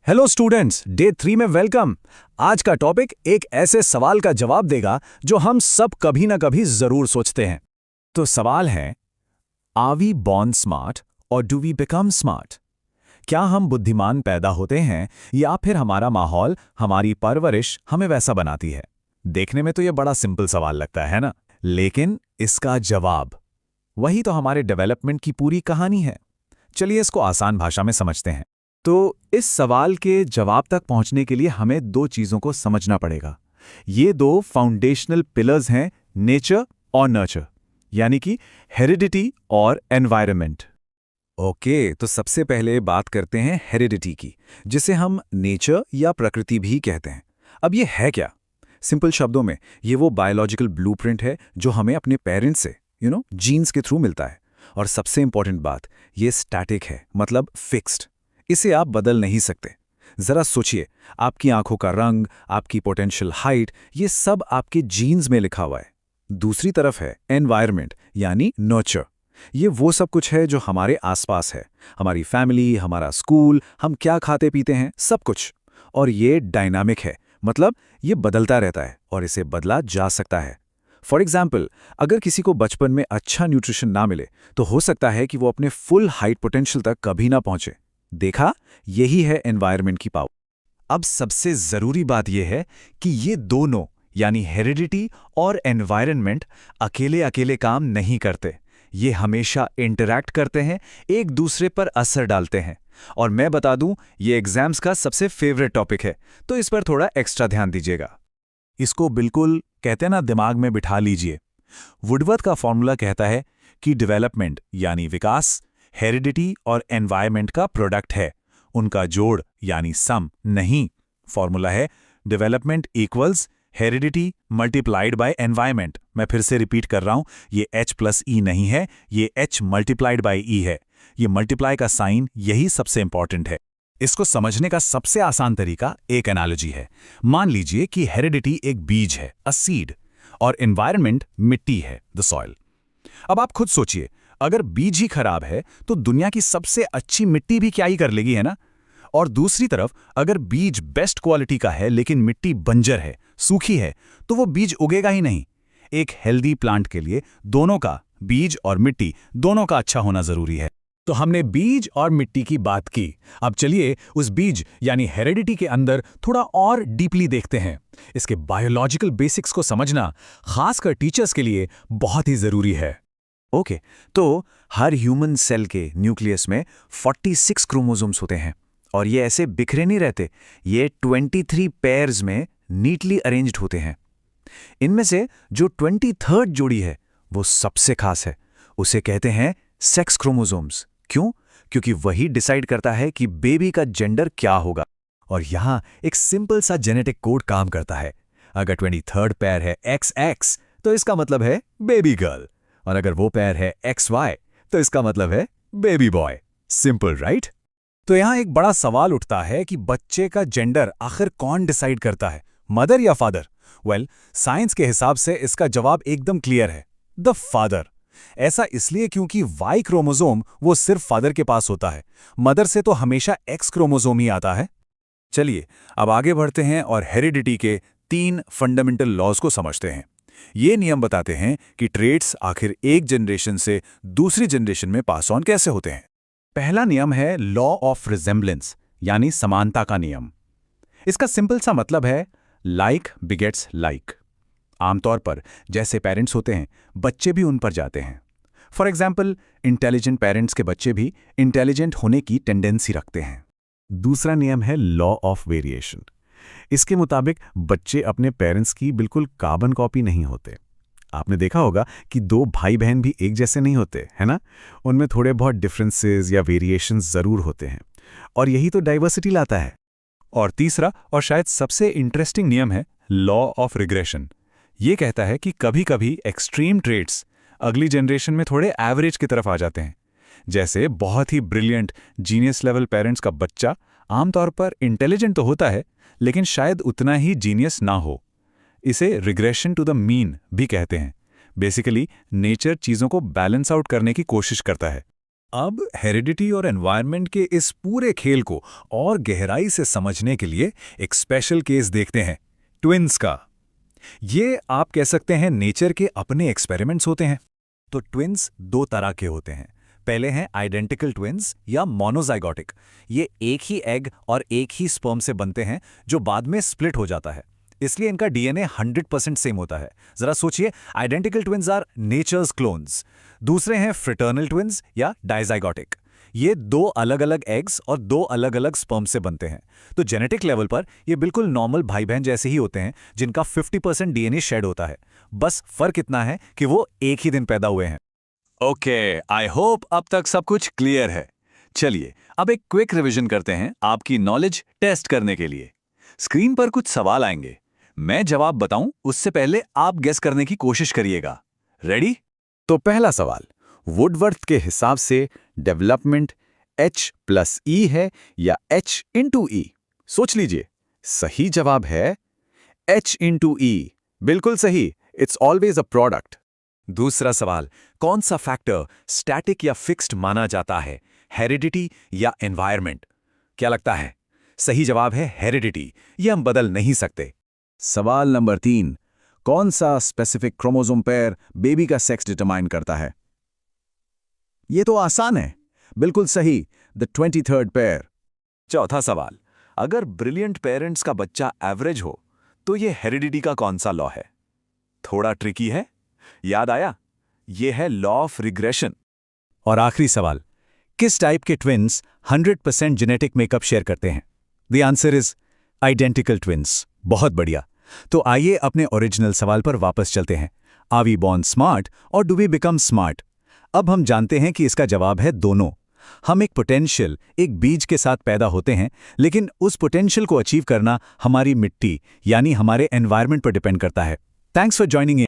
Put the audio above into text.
Hello students, day 3 में welcome. आज का टॉपिक एक ऐसे सवाल का जवाब देगा जो हम सब कभी ना कभी जरूर सोचते हैं। तो सवाल है, आर वी बॉर्न स्मार्ट और डू वी बिकम स्मार्ट? क्या हम बुद्धिमान पैदा होते हैं या फिर हमारा माहौल, हमारी परवरिश हमें वैसा बनाती है? देखने में तो ये बड़ा सिंपल सवाल लगता है ना, लेकिन इसका जवाब वही तो हमारे डेवलपमेंट की पूरी कहानी है। चलिए इसको आसान भाषा में समझते हैं। तो इस सवाल के जवाब तक पहुंचने के लिए हमें दो चीजों को समझना पड़ेगा। ये दो फाउंडेशनल पिलर्स हैं, नेचर और नर्चर, यानी कि हेरिडिटी और एनवायरनमेंट। ओके, तो सबसे पहले बात करते हैं हेरिडिटी की, जिसे हम नेचर या प्रकृति भी कहते हैं। अब ये है क्या? सिंपल शब्दों में ये वो बायोलॉजिकल ब्लूप्रिंट है जो हमें अपने पेरेंट्स से जीन्स के थ्रू मिलता है। और सबसे इंपॉर्टेंट बात, ये स्टैटिक है, मतलब फिक्स्ड। इसे आप बदल नहीं सकते। जरा सोचिए, आपकी आंखों का रंग, आपकी पोटेंशियल हाइट, ये सब आपके जीन्स में लिखा हुआ है। दूसरी तरफ है एनवायरनमेंट, यानी नर्चर। ये वो सब कुछ है जो हमारे आसपास है, हमारी फैमिली, हमारा स्कूल, हम क्या खाते पीते हैं, सब कुछ। और ये डायनामिक है, मतलब ये बदलता रहता है और इसे बदला जा सकता है। फॉर एग्जाम्पल, अगर किसी को बचपन में अच्छा न्यूट्रिशन ना मिले तो हो सकता है कि वो अपने फुल हाइट पोटेंशियल तक कभी ना पहुंचे। देखा, यही है एनवायरनमेंट की पावर। अब सबसे जरूरी बात यह है कि ये दोनों, यानी हेरिडिटी और एनवायरनमेंट, अकेले अकेले काम नहीं करते। ये हमेशा इंटरैक्ट करते हैं, एक दूसरे पर असर डालते हैं। और मैं बता दूं, ये एग्जाम्स का सबसे फेवरेट टॉपिक है, तो इस पर थोड़ा एक्स्ट्रा ध्यान दीजिएगा। इसको बिल्कुल कहते ना दिमाग में बिठा लीजिए। वुडवर्थ का फॉर्मूला कहता है कि डेवलपमेंट यानी विकास हेरिडिटी और एनवायरनमेंट का प्रोडक्ट है, उनका जोड़ यानी सम नहीं। फॉर्मूला है development equals heredity multiplied by environment. मैं फिर से रिपीट कर रहा हूं, ये H+E नहीं है, ये H मल्टीप्लाइड बाय E है। ये मल्टीप्लाई का साइन यही सबसे इंपॉर्टेंट है। इसको समझने का सबसे आसान तरीका एक एनालॉजी है। मान लीजिए कि हेरिडिटी एक बीज है, अ सीड, और एनवायरनमेंट मिट्टी है, द सॉइल। अब आप खुद सोचिए, अगर बीज ही खराब है तो दुनिया की सबसे अच्छी मिट्टी भी क्या ही कर लेगी, है ना? और दूसरी तरफ, अगर बीज बेस्ट क्वालिटी का है लेकिन मिट्टी बंजर है, सूखी है, तो वो बीज उगेगा ही नहीं। एक हेल्दी प्लांट के लिए दोनों का, बीज और मिट्टी दोनों का अच्छा होना जरूरी है। तो हमने बीज और मिट्टी की बात की। अब चलिए उस बीज यानी हेरिडिटी के अंदर थोड़ा और डीपली देखते हैं। इसके बायोलॉजिकल बेसिक्स को समझना खासकर टीचर्स के लिए बहुत ही जरूरी है। ओके, तो हर ह्यूमन सेल के न्यूक्लियस में 46 क्रोमोसोम्स होते हैं और ये ऐसे बिखरे नहीं रहते, ये 23 पेयर्स में नीटली अरेंज्ड होते हैं। इनमें से जो 23rd जोड़ी है वो सबसे खास है, उसे कहते हैं सेक्स क्रोमोसोम्स। क्यों? क्योंकि वही डिसाइड करता है कि बेबी का जेंडर क्या होगा। और यहां एक सिंपल सा जेनेटिक कोड काम करता है। अगर 23rd पेयर है XX तो इसका मतलब है बेबी गर्ल, और अगर वो पेयर है XY तो इसका मतलब है बेबी बॉय। Simple, right? तो यहां एक बड़ा सवाल उठता है कि बच्चे का जेंडर आखिर कौन डिसाइड करता है, मदर या फादर? वेल, साइंस के हिसाब से इसका जवाब एकदम क्लियर है, द फादर। ऐसा इसलिए क्योंकि Y क्रोमोसोम वो सिर्फ फादर के पास होता है, मदर से तो हमेशा X क्रोमोसोम ही आता है। चलिए अब आगे बढ़ते हैं और हेरिडिटी के 3 फंडामेंटल लॉज को समझते हैं। ये नियम बताते हैं कि ट्रेट्स आखिर एक जनरेशन से दूसरी जनरेशन में पास ऑन कैसे होते हैं। पहला नियम है लॉ ऑफ रिजेम्बलेंस, यानी समानता का नियम। इसका सिंपल सा मतलब है लाइक बिगेट्स लाइक। आमतौर पर जैसे पेरेंट्स होते हैं, बच्चे भी उन पर जाते हैं। फॉर एग्जाम्पल, इंटेलिजेंट पेरेंट्स के बच्चे भी इंटेलिजेंट होने की टेंडेंसी रखते हैं। दूसरा नियम है लॉ ऑफ वेरिएशन। इसके मुताबिक बच्चे अपने पेरेंट्स की बिल्कुल कार्बन कॉपी नहीं होते। आपने देखा होगा कि दो भाई बहन भी एक जैसे नहीं होते, है ना? उनमें थोड़े बहुत डिफरेंसेस या वेरिएशंस जरूर होते हैं, और यही तो डाइवर्सिटी लाता है। और तीसरा और शायद सबसे इंटरेस्टिंग नियम है लॉ ऑफ रिग्रेशन। ये कहता है कि कभी-कभी एक्सट्रीम ट्रेट्स अगली जनरेशन में थोड़े एवरेज की तरफ आ जाते हैं। जैसे बहुत ही ब्रिलियंट जीनियस लेवल पेरेंट्स का बच्चा आमतौर पर इंटेलिजेंट तो होता है, लेकिन शायद उतना ही जीनियस ना हो। इसे रिग्रेशन टू द मीन भी कहते हैं। बेसिकली नेचर चीजों को बैलेंस आउट करने की कोशिश करता है। अब हेरिडिटी और एनवायरनमेंट के इस पूरे खेल को और गहराई से समझने के लिए एक स्पेशल केस देखते हैं, ट्विन्स का। ये आप कह सकते हैं नेचर के अपने एक्सपेरिमेंट्स होते हैं। तो ट्विन्स दो तरह के होते हैं। पहले हैं आइडेंटिकल ट्विन्स या मोनोजाइगोटिक। ये एक ही एग और एक ही स्पर्म से बनते हैं जो बाद में स्प्लिट हो जाता है, इसलिए इनका डीएनए 100% सेम होता है। जरा सोचिए, identical twins are nature's clones. दूसरे हैं फ्रेटर्नल ट्विन्स या डाइजाइगोटिक। ये दो अलग अलग एग्स और दो अलग अलग स्पर्म से बनते हैं। तो जेनेटिक लेवल पर ये बिल्कुल नॉर्मल भाई बहन जैसे ही होते हैं जिनका 50% डीएनए शेड होता है। बस फर्क इतना है कि वो एक ही दिन पैदा हुए हैं। ओके, आई होप अब तक सब कुछ क्लियर है। चलिए अब एक क्विक रिवीजन करते हैं आपकी नॉलेज टेस्ट करने के लिए। स्क्रीन पर कुछ सवाल आएंगे, मैं जवाब बताऊं उससे पहले आप गेस करने की कोशिश करिएगा। रेडी? तो पहला सवाल, वुडवर्थ के हिसाब से डेवलपमेंट H+E है या H×E? सोच लीजिए। सही जवाब है H×E। बिल्कुल सही, इट्स ऑलवेज अ प्रोडक्ट। दूसरा सवाल, कौन सा फैक्टर स्टैटिक या फिक्स्ड माना जाता है, हेरिडिटी या एनवायरनमेंट? क्या लगता है? सही जवाब है हेरिडिटी, ये हम बदल नहीं सकते। सवाल नंबर 3, कौन सा स्पेसिफिक क्रोमोसोम पेयर बेबी का सेक्स डिटरमाइन करता है? ये तो आसान है, बिल्कुल सही, द 23rd पेयर। चौथा सवाल, अगर ब्रिलियंट पेरेंट्स का बच्चा एवरेज हो तो ये हेरिडिटी का कौन सा लॉ है? थोड़ा ट्रिकी है, याद आया? ये है लॉ ऑफ रिग्रेशन। और आखिरी सवाल, किस टाइप के ट्विन्स 100% जेनेटिक मेकअप शेयर करते हैं? The answer is identical twins. बहुत बढ़िया। तो आइए अपने ओरिजिनल सवाल पर वापस चलते हैं। आर वी बॉर्न स्मार्ट और डू वी बिकम स्मार्ट? अब हम जानते हैं कि इसका जवाब है दोनों। हम एक पोटेंशियल, एक बीज के साथ पैदा होते हैं, लेकिन उस पोटेंशियल को अचीव करना हमारी मिट्टी यानी हमारे एनवायरनमेंट पर डिपेंड करता है। Thanks for joining in.